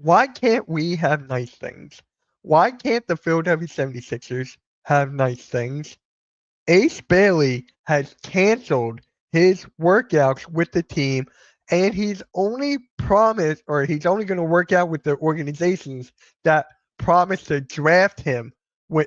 why can't we have nice things? Why can't the Philadelphia 76ers have nice things? Ace Bailey has canceled his workouts with the team, and he's only promised, or he's only going to work out with the organizations that promised to draft him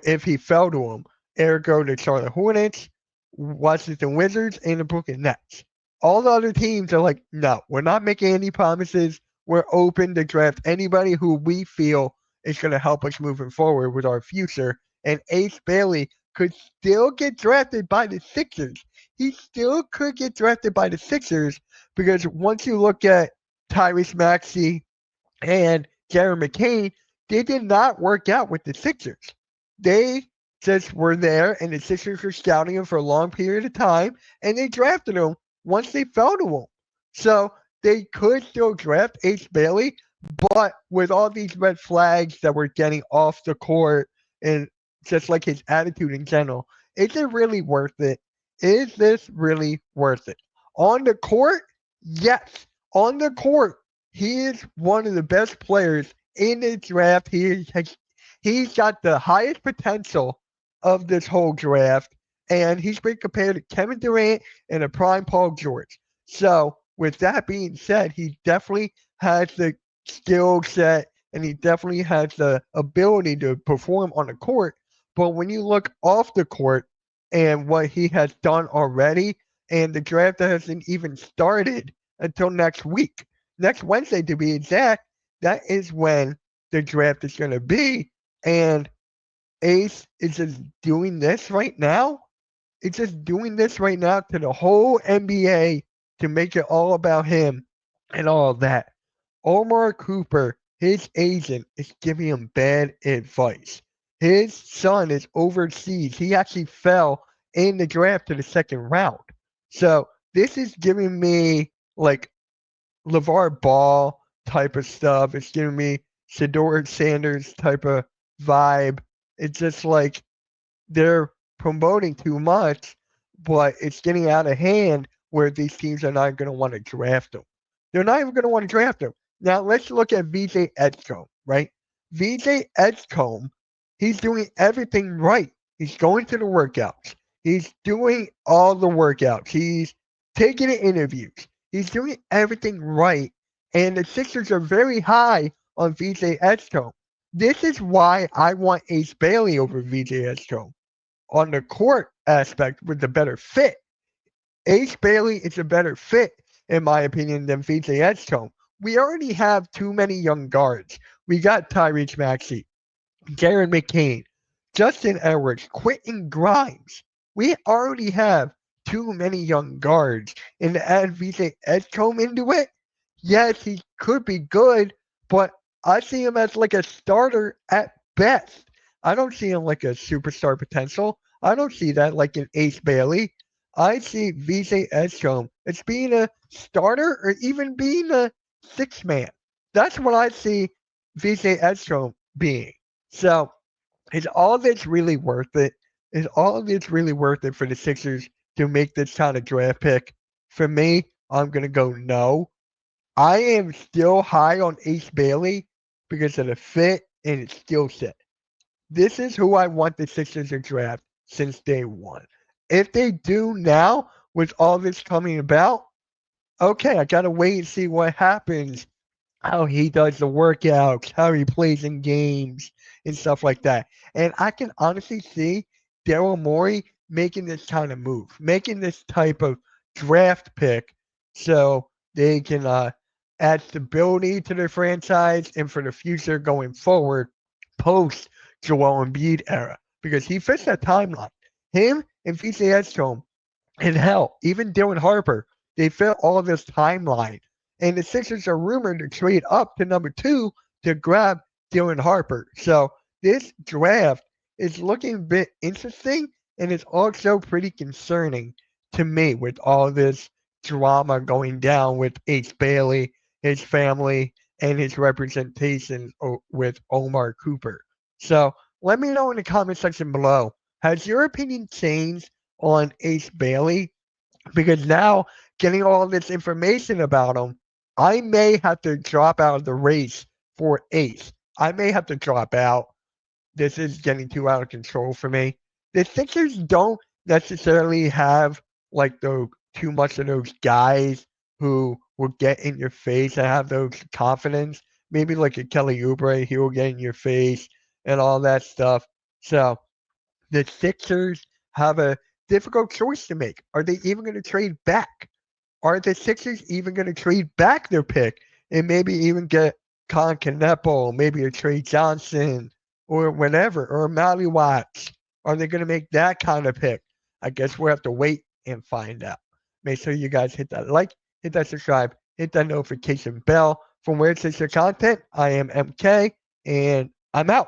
if he fell to them. Ergo, the Charlotte Hornets, Washington Wizards, and the Brooklyn Nets. All the other teams are like, no, we're not making any promises. We're open to draft anybody who we feel is going to help us moving forward with our future. And Ace Bailey could still get drafted by the Sixers. He still could get drafted by the Sixers because once you look at Tyrese Maxey and Jared McCain, they did not work out with the Sixers. They just were there, and the Sixers were scouting him for a long period of time, and they drafted him once they fell to him. So they could still draft Ace Bailey, but with all these red flags that we're getting off the court and just like his attitude in general, is it really worth it? Is this really worth it? On the court, yes. On the court, he is one of the best players in the draft. He's got the highest potential of this whole draft, and he's been compared to Kevin Durant and a prime Paul George. So, with that being said, he definitely has the skill set and he definitely has the ability to perform on the court. But when you look off the court and what he has done already, and the draft hasn't even started until next week, next Wednesday to be exact, that is when the draft is going to be. And Ace is just doing this right now. It's just doing this right now to the whole NBA to make it all about him and all of that. Omar Cooper, his agent, is giving him bad advice. His son is overseas. He actually fell in the draft to the second round. So this is giving me like LeVar Ball type of stuff. It's giving me Shedeur Sanders type of vibe. It's just like they're promoting too much, but it's getting out of hand where these teams are not going to want to draft them. They're not even going to want to draft him. Now let's look at VJ Edgecombe, right? VJ Edgecombe, he's doing everything right. He's going to the workouts. He's doing all the workouts. He's taking the interviews. He's doing everything right. And the Sixers are very high on VJ Edgecombe. This is why I want Ace Bailey over VJ Edgecombe. On the court aspect with the better fit, Ace Bailey is a better fit, in my opinion, than VJ Edgecombe. We already have too many young guards. We got Tyrese Maxey, Jared McCain, Justin Edwards, Quentin Grimes. We already have too many young guards. And to add VJ Edgecombe into it, yes, he could be good, but I see him as like a starter at best. I don't see him like a superstar potential. I don't see that like an Ace Bailey. I see VJ Edgecombe as being a starter or even being a six man. That's what I see VJ Edgecombe being. So is all this really worth it? Is all of this really worth it for the Sixers to make this kind of draft pick? For me, I'm going to go no. I am still high on Ace Bailey because of the fit and his skill set. This is who I want the Sixers to draft since day one. If they do now, with all this coming about, okay, I got to wait and see what happens, how he does the workouts, how he plays in games, and stuff like that. And I can honestly see Daryl Morey making this kind of move, making this type of draft pick so they can add stability to their franchise and for the future going forward post Joel Embiid era because he fits that timeline. Him and VJ Edgecombe and hell, even Dylan Harper, they fit all this timeline. And the Sixers are rumored to trade up to number 2 to grab Dylan Harper. So this draft is looking a bit interesting and it's also pretty concerning to me with all this drama going down with Ace Bailey, his family, and his representation with Omar Cooper. So let me know in the comment section below. Has your opinion changed on Ace Bailey? Because now, getting all this information about him, I may have to drop out of the race for ace. I may have to drop out. This is getting too out of control for me. The Sixers don't necessarily have like too much of those guys who will get in your face and have those confidence. Maybe like a Kelly Oubre, he will get in your face and all that stuff. So the Sixers have a difficult choice to make. Are they even going to trade back? Are the Sixers even going to trade back their pick and maybe even get Colin Kneppel, maybe a Trey Johnson or whatever, or a Matty Watts? Are they going to make that kind of pick? I guess we'll have to wait and find out. Make sure you guys hit that like, hit that subscribe, hit that notification bell. From Where It Says Your Content, I am MK, and I'm out.